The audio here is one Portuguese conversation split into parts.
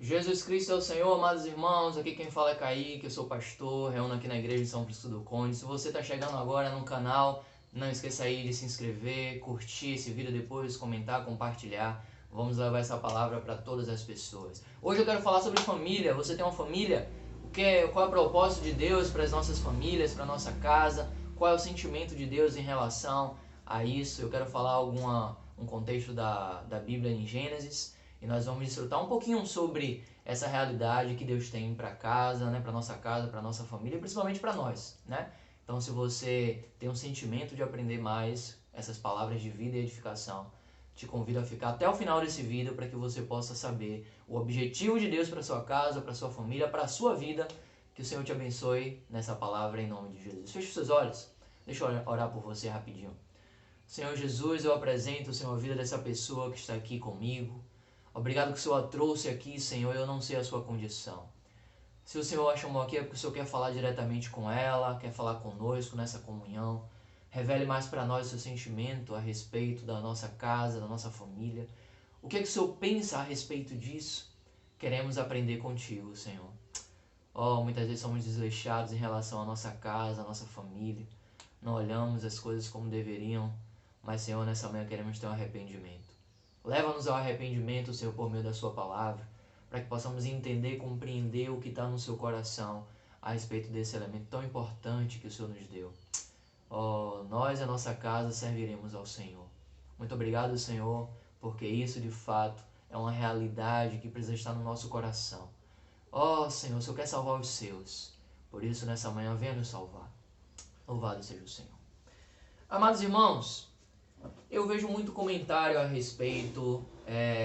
Jesus Cristo é o Senhor, amados irmãos. Aqui quem fala é Kaique, eu sou pastor, reúno aqui na igreja de São Francisco do Conde. Se você está chegando agora no canal, não esqueça aí de se inscrever, curtir esse vídeo depois, comentar, compartilhar. Vamos levar essa palavra para todas as pessoas. Hoje eu quero falar sobre família. Você tem uma família? Qual é o propósito de Deus para as nossas famílias, para a nossa casa? Qual é o sentimento de Deus em relação a isso? Eu quero falar um contexto da Bíblia em Gênesis. E nós vamos desfrutar um pouquinho sobre essa realidade que Deus tem para casa, né, para nossa casa, para nossa família e principalmente para nós, né? Então, se você tem um sentimento de aprender mais essas palavras de vida e edificação, te convido a ficar até o final desse vídeo para que você possa saber o objetivo de Deus para sua casa, para sua família, para a sua vida. Que o Senhor te abençoe nessa palavra em nome de Jesus. Feche os seus olhos. Deixa eu orar por você rapidinho. Senhor Jesus, eu apresento, Senhor, a vida dessa pessoa que está aqui comigo. Obrigado que o Senhor a trouxe aqui, Senhor, eu não sei a sua condição. Se o Senhor a chamou aqui é porque o Senhor quer falar diretamente com ela, quer falar conosco nessa comunhão. Revele mais para nós o seu sentimento a respeito da nossa casa, da nossa família. O que é que o Senhor pensa a respeito disso? Queremos aprender contigo, Senhor. Muitas vezes somos desleixados em relação à nossa casa, à nossa família. Não olhamos as coisas como deveriam, mas, Senhor, nessa manhã queremos ter um arrependimento. Leva-nos ao arrependimento, Senhor, por meio da sua palavra, para que possamos entender e compreender o que está no seu coração a respeito desse elemento tão importante que o Senhor nos deu. Nós e a nossa casa serviremos ao Senhor. Muito obrigado, Senhor, porque isso de fato é uma realidade que precisa estar no nosso coração. Senhor, o Senhor quer salvar os seus. Por isso, nessa manhã, venha nos salvar. Louvado seja o Senhor. Amados irmãos, eu vejo muito comentário a respeito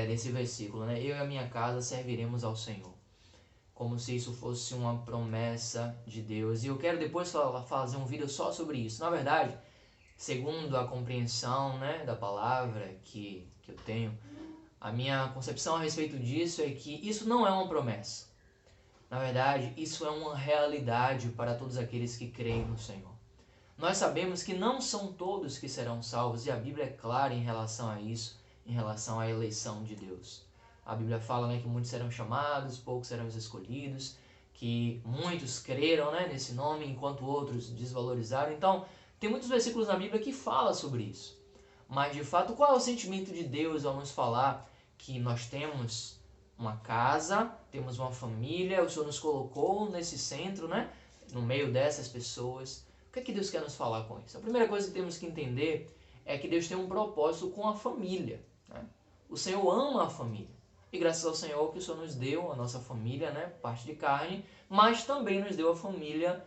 desse versículo, né? Eu e a minha casa serviremos ao Senhor. Como se isso fosse uma promessa de Deus. E eu quero depois fazer um vídeo só sobre isso. Na verdade, segundo a compreensão, né, da palavra que eu tenho, a minha concepção a respeito disso é que isso não é uma promessa. Na verdade, isso é uma realidade para todos aqueles que creem no Senhor. Nós sabemos que não são todos que serão salvos, e a Bíblia é clara em relação a isso, em relação à eleição de Deus. A Bíblia fala, né, que muitos serão chamados, poucos serão escolhidos, que muitos creram, né, nesse nome, enquanto outros desvalorizaram. Então, tem muitos versículos na Bíblia que falam sobre isso. Mas, de fato, qual é o sentimento de Deus ao nos falar que nós temos uma casa, temos uma família, o Senhor nos colocou nesse centro, né, no meio dessas pessoas. O que é que Deus quer nos falar com isso? A primeira coisa que temos que entender é que Deus tem um propósito com a família, né? O Senhor ama a família. E graças ao Senhor que o Senhor nos deu a nossa família, né, parte de carne, mas também nos deu a família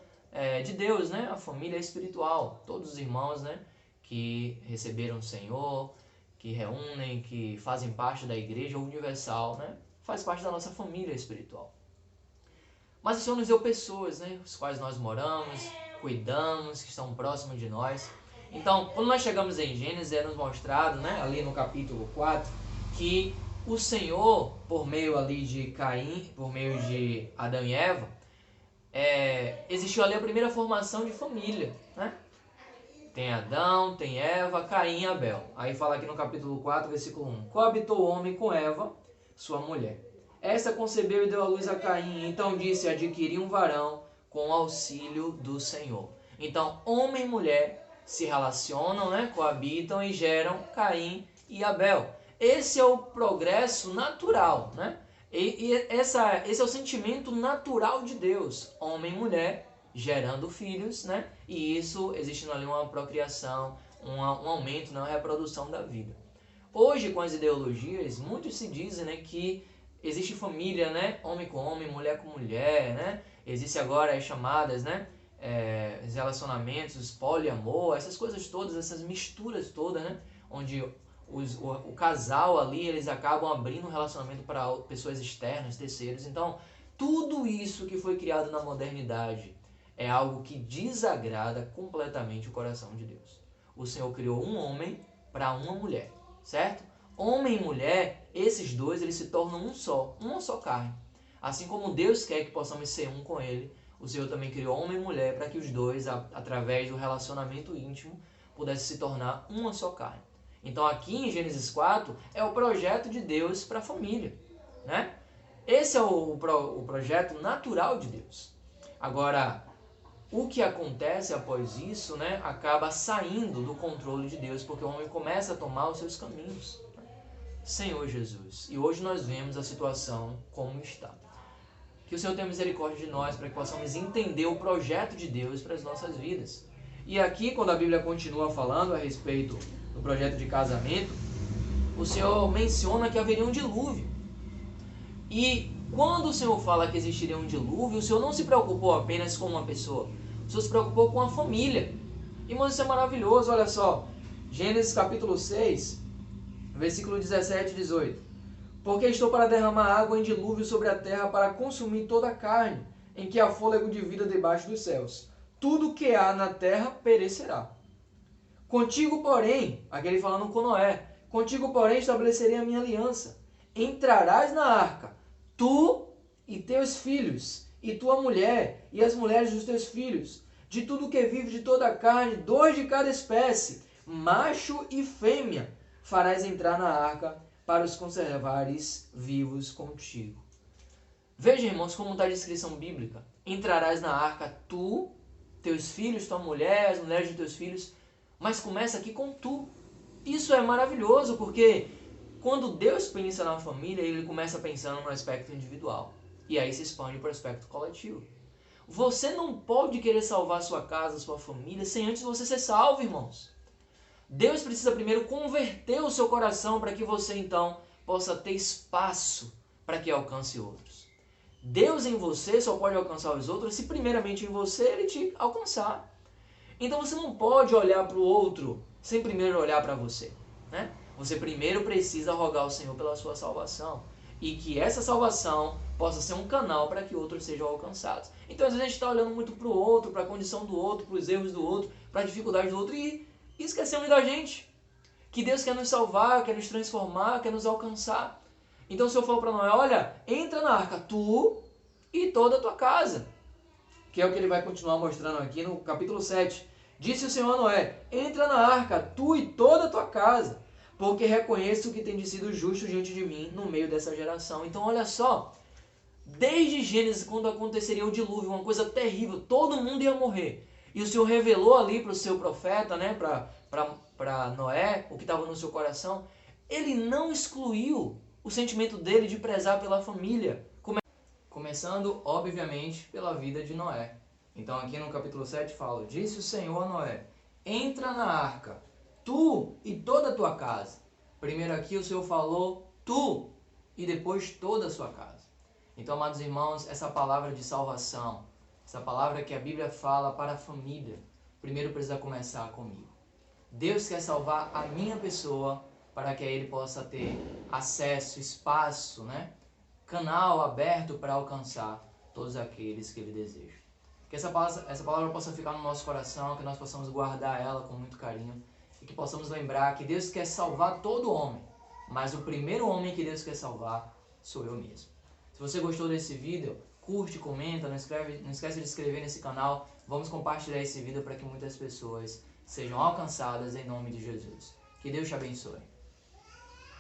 de Deus, né, a família espiritual. Todos os irmãos, né, que receberam o Senhor, que reúnem, que fazem parte da igreja universal, né, faz parte da nossa família espiritual. Mas o Senhor nos deu pessoas, né, os quais nós moramos, cuidamos, que estão próximos de nós. Então, quando nós chegamos em Gênesis, é nos mostrado, né, ali no capítulo 4, que o Senhor, por meio ali de Caim, por meio de Adão e Eva, existiu ali a primeira formação de família, né? Tem Adão, tem Eva, Caim e Abel. Aí fala aqui no capítulo 4, versículo 1. Coabitou o homem com Eva, sua mulher. Esta concebeu e deu à luz a Caim. Então disse, adquiri um varão com o auxílio do Senhor. Então, homem e mulher se relacionam, né, coabitam e geram Caim e Abel. Esse é o progresso natural, né? Esse é o sentimento natural de Deus. Homem e mulher gerando filhos, né? E isso existindo ali uma procriação, um aumento na reprodução da vida. Hoje, com as ideologias, muitos se dizem, né, que existe família, né, homem com homem, mulher com mulher, né? Existe agora as chamadas, né, os relacionamentos, poliamor, essas coisas todas, essas misturas todas, né? Onde o casal ali, eles acabam abrindo um relacionamento para pessoas externas, terceiros. Então, tudo isso que foi criado na modernidade é algo que desagrada completamente o coração de Deus. O Senhor criou um homem para uma mulher, certo? Homem e mulher, esses dois, eles se tornam uma só carne. Assim como Deus quer que possamos ser um com Ele, o Senhor também criou homem e mulher para que os dois, através do relacionamento íntimo, pudessem se tornar uma só carne. Então aqui em Gênesis 4 é o projeto de Deus para a família, né? Esse é o projeto natural de Deus. Agora, o que acontece após isso, né, acaba saindo do controle de Deus, porque o homem começa a tomar os seus caminhos. Senhor Jesus, e hoje nós vemos a situação como está. Que o Senhor tenha misericórdia de nós, para que possamos entender o projeto de Deus para as nossas vidas. E aqui, quando a Bíblia continua falando a respeito do projeto de casamento, o Senhor menciona que haveria um dilúvio. E quando o Senhor fala que existiria um dilúvio, o Senhor não se preocupou apenas com uma pessoa, o Senhor se preocupou com a família. Irmãos, isso é maravilhoso, olha só. Gênesis capítulo 6, versículo 17 e 18. Porque estou para derramar água em dilúvio sobre a terra para consumir toda a carne, em que há fôlego de vida debaixo dos céus. Tudo que há na terra perecerá. Contigo, porém, aquele falando com Noé, contigo, porém, estabelecerei a minha aliança. Entrarás na arca, tu e teus filhos, e tua mulher, e as mulheres dos teus filhos, de tudo que vive de toda a carne, 2 de cada espécie, macho e fêmea, farás entrar na arca, para os conservares vivos contigo. Veja, irmãos, como está a descrição bíblica. Entrarás na arca tu, teus filhos, tua mulher, as mulheres de teus filhos, mas começa aqui com tu. Isso é maravilhoso, porque quando Deus pensa na família, ele começa pensando no aspecto individual. E aí se expande para o aspecto coletivo. Você não pode querer salvar sua casa, sua família, sem antes você ser salvo, irmãos. Deus precisa primeiro converter o seu coração para que você então possa ter espaço para que alcance outros. Deus em você só pode alcançar os outros se primeiramente em você ele te alcançar. Então você não pode olhar para o outro sem primeiro olhar para você, né? Você primeiro precisa rogar ao Senhor pela sua salvação e que essa salvação possa ser um canal para que outros sejam alcançados. Então às vezes a gente está olhando muito para o outro, para a condição do outro, para os erros do outro, para a dificuldade do outro e esquecemos da gente, que Deus quer nos salvar, quer nos transformar, quer nos alcançar. Então o Senhor falou para Noé, olha, entra na arca, tu e toda a tua casa. Que é o que ele vai continuar mostrando aqui no capítulo 7. Disse o Senhor a Noé, entra na arca, tu e toda a tua casa, porque reconheço que tem sido justo diante de mim no meio dessa geração. Então olha só, desde Gênesis, quando aconteceria o dilúvio, uma coisa terrível, todo mundo ia morrer. E o Senhor revelou ali para o seu profeta, né, para Noé, o que estava no seu coração. Ele não excluiu o sentimento dele de prezar pela família. Começando, obviamente, pela vida de Noé. Então aqui no capítulo 7 fala, disse o Senhor a Noé, entra na arca, tu e toda a tua casa. Primeiro aqui o Senhor falou tu e depois toda a sua casa. Então, amados irmãos, essa palavra de salvação, essa palavra que a Bíblia fala para a família, primeiro precisa começar comigo. Deus quer salvar a minha pessoa para que ele possa ter acesso, espaço, né? Canal aberto para alcançar todos aqueles que ele deseja. Que essa palavra possa ficar no nosso coração, que nós possamos guardar ela com muito carinho e que possamos lembrar que Deus quer salvar todo homem, mas o primeiro homem que Deus quer salvar sou eu mesmo. Se você gostou desse vídeo, curte, comenta, não esquece de se inscrever nesse canal. Vamos compartilhar esse vídeo para que muitas pessoas sejam alcançadas em nome de Jesus. Que Deus te abençoe.